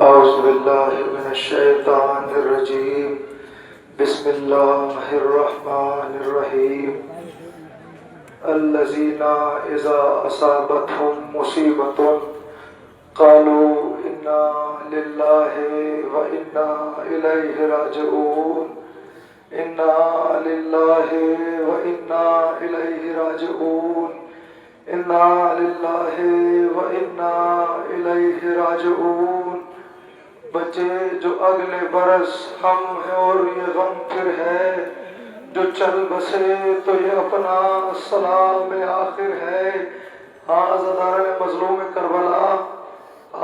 اعوذ باللہ من الشیطان الرجیم بسم اللہ الرحمن الرحیم الذین اذا اصابتهم مصیبۃ قالوا انا للہ وانا الیہ راجعون انا للہ وانا الیہ راجعون انا للہ وانا الیہ راجعون بچے جو اگلے برس ہم ہیں اور یہ غم پھر ہے، جو چل بسے تو یہ اپنا سلام آخر ہے۔ عزاداران مظلوم کربلا،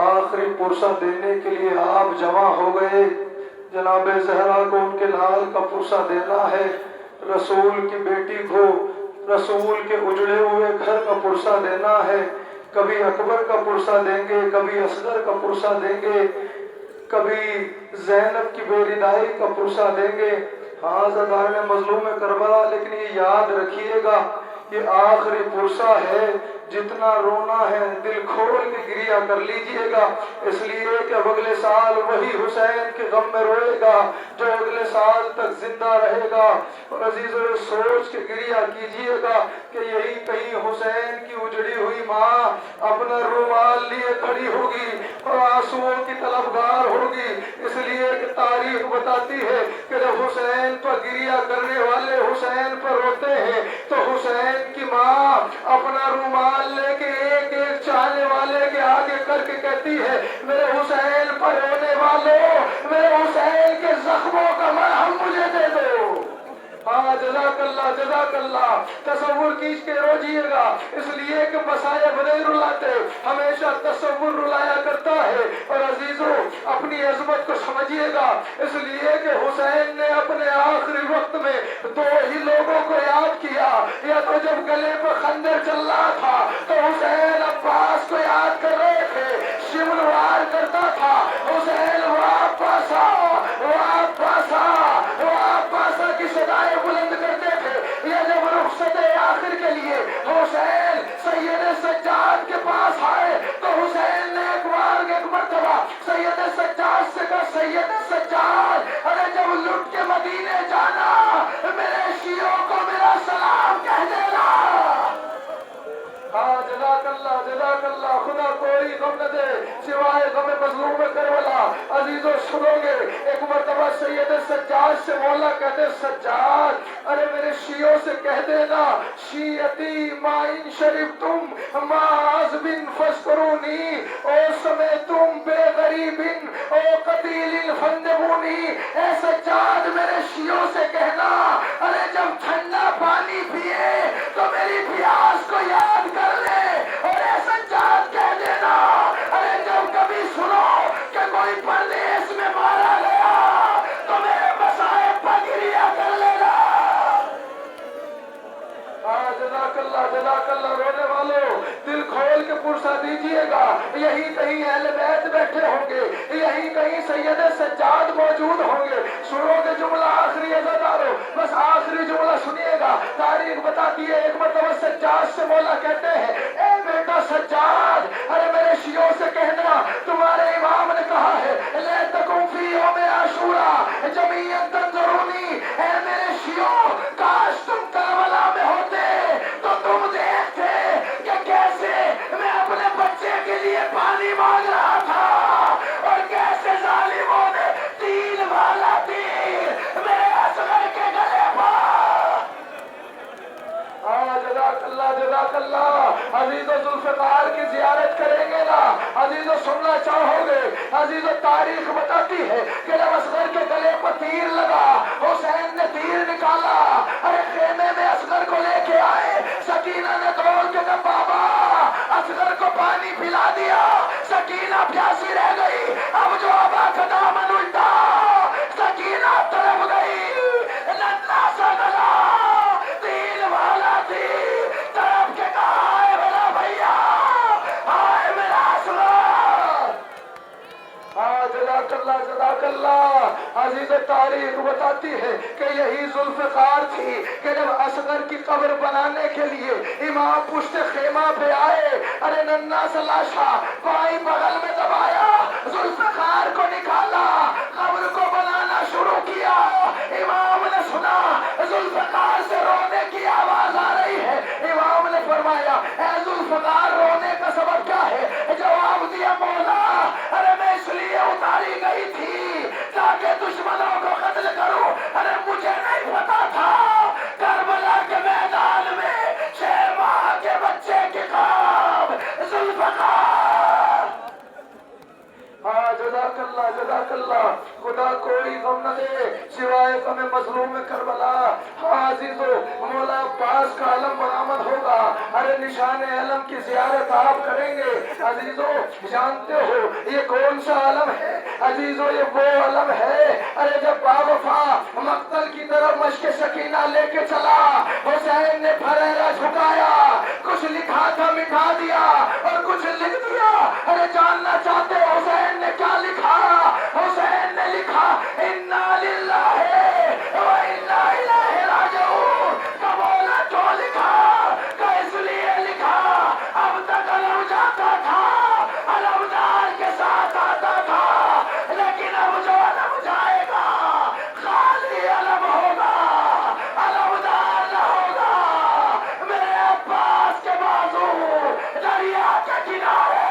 آخری پرسہ دینے کے لیے آپ جمع ہو گئے۔ جناب زہرا کو ان کے لال کا پرسہ دینا ہے، رسول کی بیٹی کو رسول کے اجڑے ہوئے گھر کا پرسہ دینا ہے۔ کبھی اکبر کا پرسہ دیں گے، کبھی اصغر کا پرسہ دیں گے، کبھی زینب کی بیردائی کا پرسہ دیں گے۔ عزاداران مظلوم کربلا، لیکن یہ یاد رکھیے گا یہ آخری پرسہ ہے، جتنا رونا ہے دل کھول کے گریہ کر لیجئے گا، اس لیے کہ اب اگلے سال وہی حسین کے غم میں روئے گا جو اگلے سال تک زندہ رہے گا۔ اور عزیزو سوچ کے گریہ کیجئے گا کہ یہی کہیں حسین کی اجڑی ہوئی ماں اپنا رومال لیے کھڑی ہوگی اور آنسوؤں کی طلبگار ہوگی، اس لیے کہ تاریخ بتاتی ہے کہ جب حسین پر گریہ کرنے والے حسین پر روتے ہیں تو حسین کی ماں اپنا رومال لے کے ایک ایک چاہنے والے کے آگے کر کے کہتی ہے، میرے حسین پر رونے والوں، میرے حسین کے زخموں کا مرہم مجھے دے دو۔ جزاک اللہ جزاک اللہ۔ تصور کیج کے روجئے گا، اس لیے کہ بسائے بدے رلاتے، ہمیشہ تصور رلایا کرتا ہے۔ اور عزیزو اپنی عظمت کو سمجھئے گا، اس لیے کہ حسین نے اپنے آخری وقت میں دو ہی لوگوں کو یاد کیا، یا تو جب گلے پر خنجر چل رہا تھا تو حسین عباس کو یاد کر رہے تھے، شمل وار کرتا تھا حسین واپس آ واپس آ واپس آ کی صدائیں بلند کرتے تھے، یا جب رخصت آخر کے لیے حسین سید سجاد کے پاس آئے تو حسین نے ایک مرتبہ سید سجاد سے کہا، سید سجاد ارے جب لٹ کے مدینے جانا میرے شیعوں کو میرا سلام کہہ دینا۔ جزاک اللہ جزاک اللہ۔ خدا کوئی غم نہ دے سوائے غم مظلوم کربلا۔ عزیزو سنو گے، ایک مرتبہ سید سجاد سے مولا کہتے، سجاد ارے میرے شیعوں سے کہہ دینا، شیعتی ما ان شرفتم ما عزب فاذکرونی او سمیتم بے غریب او قتیل فاندبونی۔ اے سجاد میرے شیعوں سے کہنا، ارے جب ٹھنڈا پانی پیے تو میری پیاس کو یاد کر لے، اور اے سجاد کہہ دینا، ارے جب کبھی سنو کہ کوئی پردیس میں مارا گیا تو میرے مصائب پر گریہ کر لینا۔ جزاک اللہ جزاک اللہ۔ رونے والوں دل کھول کے پرسہ دیجئے گا، یہی کہیں اہل بیت بیٹھے ہوں گے، یہی کہیں سید سجاد موجود ہوں گے۔ سنو گے جملہ آخری عزادارو، بس آخری جملہ سنیے گا۔ تاریخ بتاتی ہے ایک مرتبہ سجاد سے مولا کہتے ہیں، اے بیٹا سجاد ارے میرے شیعوں سے کہنا تمہارے امام نے کہا ہے لیتکم فی یوم عاشوراء جمیعا تنظرونی۔ اے میرے شیعوں کاش تم کربلا میں ہوتے تو تم دیکھتے کہ کیسے میں اپنے بچے کے لیے پانی مانگ رہا تھا اور کیسے ظالموں نے تین والا تیر میرے اصغر کے گلے پر۔ جزاک اللہ جزاک اللہ۔ عزیز و ذوالفقار کی زیارت کریں گے نا، عزیز و سننا چاہو گے، عزیز و تاریخ بتاتی ہے کہ جب اصغر کے گلے پر تیر لگا، حسین نے تیر نکالا، ارے خیمے میں اصغر کو لے کے آئے، سکینہ نے دوڑ کے کہا بابا اصغر کو پانی پلا دیا، سکینہ پیاسی رہ گئی، اللہ عزیز تاریخ بتاتی ہے کہ یہی ذوالفقار تھی کہ جب اصغر کی قبر بنانے کے لیے امام پشت خیمہ پہ آئے، ارے ننا سا لاشا بائیں بغل میں دبایا، ذوالفقار کو نکالا، قبر کو بنانا شروع کیا۔ امام نے سنا ذوالفقار سے رونے کی آواز آ رہی ہے، امام نے فرمایا اے ذوالفقار رونے کا سبب کیا ہے؟ جواب دیا مولا ارے میں اس لیے اتاری گئی تھی تاکہ دشمنوں کو قتل کروں، ارے مجھے نہیں پتا تھا کربلا کے میدان میں 6 ماہ کے بچے کے خواب ذوالفقار۔ ہاں جزاک اللہ، خدا کوئی غم نہ دے سوائے غم مظلوم کربلا۔ ہاں عزیزو مولا عباس کا علم برآمد ہوگا، ارے نشان علم کی زیارت آپ کریں گے۔ عزیزو جانتے ہو یہ کون سا علم ہے؟ عزیزو یہ وہ علم ہے ارے جب باوفا مقتل کی طرف مشق سکینہ لے کے چلا، حسین نے پھریرا جھکایا، کچھ لکھا تھا مٹا دیا اور کچھ لکھ دیا۔ ارے جاننا چاہتے ہو حسین نے کیا لکھا؟ حسین نے لکھا انا للہ و انا الیہ راجعون۔ کا بولا کیوں لکھا؟ کہ اس لیے لکھا اب تک علم جاتا تھا، علمدار کے ساتھ آتا تھا، لیکن اب جو علم جائے گا خالی علم ہوگا، علمدار نہ ہوگا۔ میرے عباس کے بازو دریا کے کنارے۔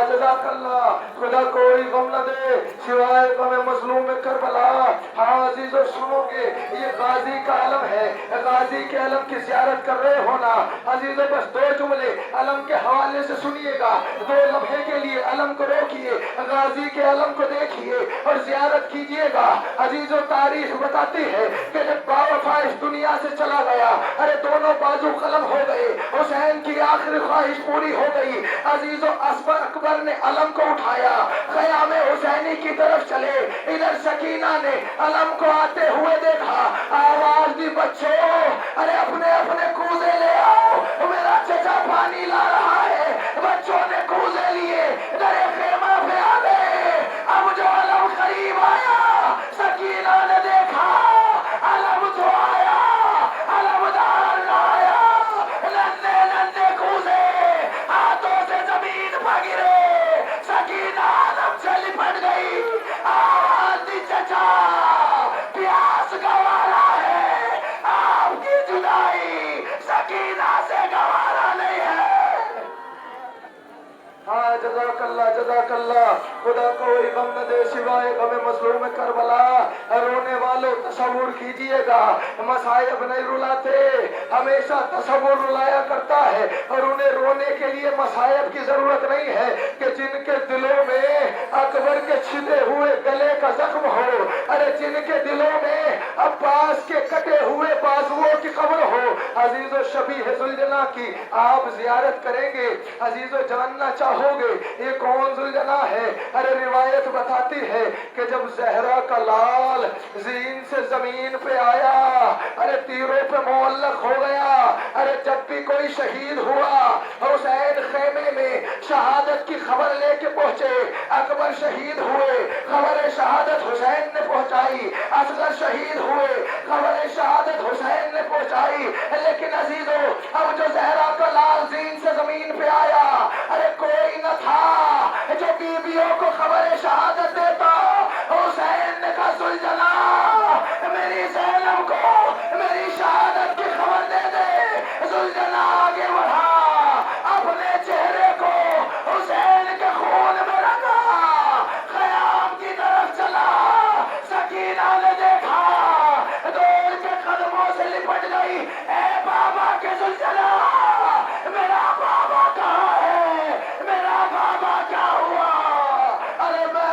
جزاک اللہ، خدا کوئی غم نہ دے سوائے غم مظلوم کربلا۔ ہاں عزیزو سنو گے یہ غازی کا علم ہے، غازی کے علم کی زیارت کر رہے ہونا۔ عزیزو بس 2 جملے علم کے حوالے سے سنیے گا، 2 لمحے کے لیے علم کو روکیے، غازی کے علم کو دیکھیے اور زیارت کیجئے گا۔ عزیزو تاریخ بتاتی ہے کہ جب باوفا اس دنیا سے چلا گیا، ارے دونوں بازو قلم ہو گئے، حسین کی آخری خواہش پوری ہو گئی۔ عزیزو اکبر نے علم کو اٹھایا، خیام حسینی کی طرف چلے، ادھر سکینہ نے علم کو آتے ہوئے دیکھا، آواز دی بچوں ارے اپنے اپنے کوزے لے آؤ، میرا چچا پانی لا رہا ہے۔ بچوں نے کوزے لیے درے خیمہ پہ آ گئے، اب جو علم قریب آیا سکینہ نے دیکھا علم تو آیا، علمدار نہ آیا، ننھے ننھے کوزے ہاتھوں سے زمین پہ گرے، سکینہ علم سے لپٹ گئی، آواز دی چچا پیاس گوارا ہے، آپ کی جدائی سکینہ سے گوارا نہیں ہے۔ ہاں جزاک اللہ، خدا کوئی غم نہ دے سوائے غم مظلوم کربلا۔ رونے والوں تصور کیجئے گا، مصائب نہیں رلاتے، ہمیشہ تصور رلایا کرتا ہے، اور انہیں رونے کے لیے مصائب کی ضرورت نہیں ہے کہ جن کے دلوں میں اکبر کے چھدے ہوئے گلے کا زخم ہو، ارے جن کے دلوں میں عباس کے کٹے ہوئے بازوؤں کی قبر ہو۔ عزیزو شبیہ ذوالجناح کی آپ زیارت کریں گے، عزیزو جاننا چاہو گے یہ کون ذوالجناح ہے؟ ارے روایت بتاتی ہے کہ جب زہرا کا لال زین سے زمین پہ آیا، ارے تیروں پہ معلق ہو گیا، ارے جب بھی کوئی شہید ہوا حسین خیمے میں شہادت کی خبر لے کے پہنچے، اکبر شہید ہوئے، خبر شہادت حسین نے پہنچائی، اصغر شہید ہوئے، خبر شہادت حسین نے پہنچائی، لیکن عزیزو اب جو زہرا کا لال زین سے زمین پہ آیا، ارے کوئی نہ تھا جو بیویوں کو خبر شہادت دیتا۔ حسین نے کہا ذوالجناح میری زینب کو میری شہادت کی خبر دے دے۔ ذوالجناح آگے بڑھا، اپنے چہرے کو حسین کے خون میں رکھا، خیام کی طرف چلا، سکینہ نے دیکھا، دوڑ کے قدموں سے لپٹ گئی، اے بابا کے ذوالجناح میرا بابا کہاں ہے؟ میرا بابا کیا ہوا؟ ارے میں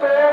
2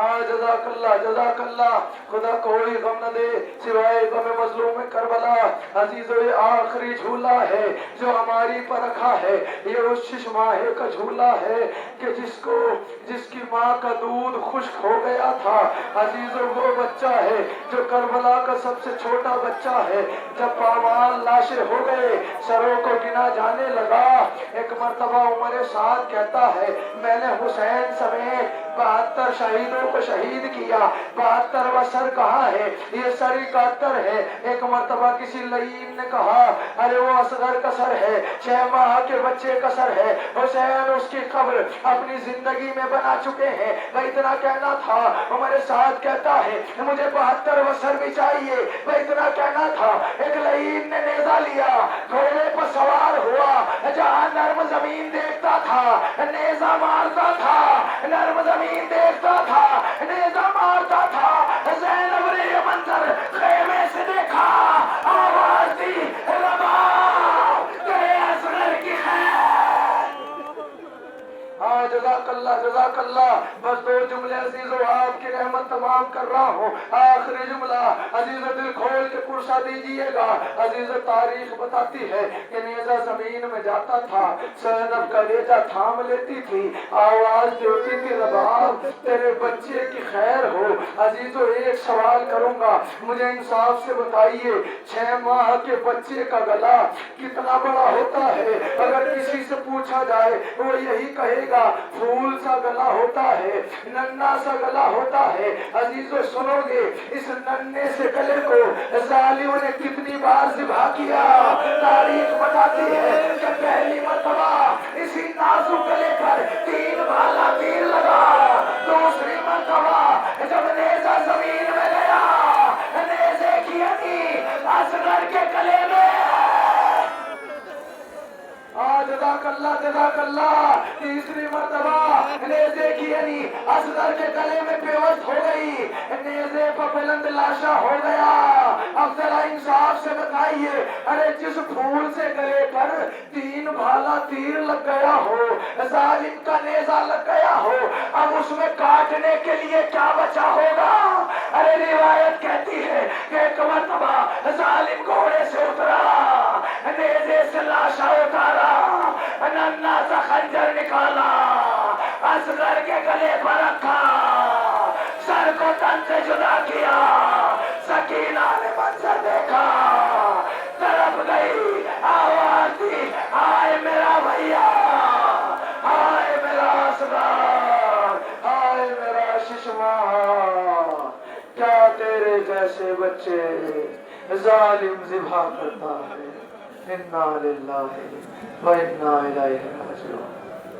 ہاں جزاک اللہ جزاک اللہ. خدا کوئی غم نہ دے سوائے غم مظلوم کربلا. عزیزو یہ آخری جھولا ہے جو ہماری پر رکھا ہے. یہ اس شش ماہے کا جھولا ہے کہ جس کی ماں کا دودھ خشک ہو گیا تھا. عزیزو وہ بچہ ہے جو کربلا کا سب سے چھوٹا بچہ ہے. جب پامال لاشیں ہو گئے سروں کو گنا جانے لگا. ایک مرتبہ عمر سعد کہتا ہے میں نے حسین سمیت 72 شہیدوں کو شہید کیا. 72واں سر کہاں ہے؟ یہ سر 71 ہے. ایک مرتبہ کسی لعین نے کہا ارے وہ اصغر کا سر ہے، 6 ماہ کے بچے کا سر ہے. حسین اس کی قبر اپنی زندگی میں بنا چکے ہیں. میں اتنا کہنا تھا. عمر سعد کہتا ہے مجھے 72واں سر بھی چاہیے. میں اتنا کہنا تھا. ایک لعین نے نیزہ لیا، گھوڑے پر سوار ہوا، جہاں نرم زمین دیکھتا تھا نیزہ مارتا تھا، نرم زمین دیکھتا تھا نیزہ مارتا تھا. زینب نے یہ منظر خیمے سے دیکھا، آواز دی ربا تیرے اصغر کی خیر. ہاں جزاک اللہ جزاک اللہ. بس 2 جملے عزیزو آپ کی رحمت تمام کر رہا ہوں. آخری جملہ عزیزو دل کھول کے پرسہ دیجئے گا. عزیزو تاریخ بتاتی ہے کہ نیزہ زمین میں جاتا تھا، زینب کا نیزہ تھام لیتی تھی، آواز دیتی تھی رباب تیرے بچے کی خیر ہو. عزیزو ایک سوال کروں گا، مجھے انصاف سے بتائیے 6 ماہ کے بچے کا گلا کتنا بڑا ہوتا ہے؟ اگر کسی سے پوچھا جائے وہ یہی کہے گا پھول سا گلا ہوتا ہے، ننھا سا گلا ہوتا ہے. عزیزو سنو گے اس ننھے سے گلے کو ظالموں نے کتنی بار ذبح کیا؟ تاریخ بتاتی ہے کہ پہلی مرتبہ اسی نازک گلے پر 3 بھالا تیر لگا. دوسری مرتبہ جب نیزہ زمین میں گیا نیزے کی ہڈی اصغر کے گلے میں. جزاک اللہ جزاک اللہ. تیسری مرتبہ نیزے کی ہڈی اصغر کے گلے میں پیوست ہو گئی، نیزے پر بلند لاشا ہو گیا. اب ذرا انصاف سے بتائیے ارے جس پھول سے گلے پر 3 بھالا تیر لگ گیا ہو، ظالم کا نیزہ لگ گیا ہو، اب اس میں کاٹنے کے لیے کیا بچا ہوگا؟ ارے روایت کہتی ہے کہ ایک مرتبہ ظالم گھوڑے سے اترا، نیزے سے لاشا اتارا، ننھا سا خنجر نکالا، اصغر کے گلے پر رکھا، سر کو تن سے جدا کیا. سکینہ نے منظر دیکھا، تڑپ گئی، آواز دی ہائے میرا بھیا، ہائے میرا اصغر، ہائے میرا ششما. کیا تیرے جیسے بچے ظالم ذبح کرتا ہے. انا للہ و انا الیہ راجعون.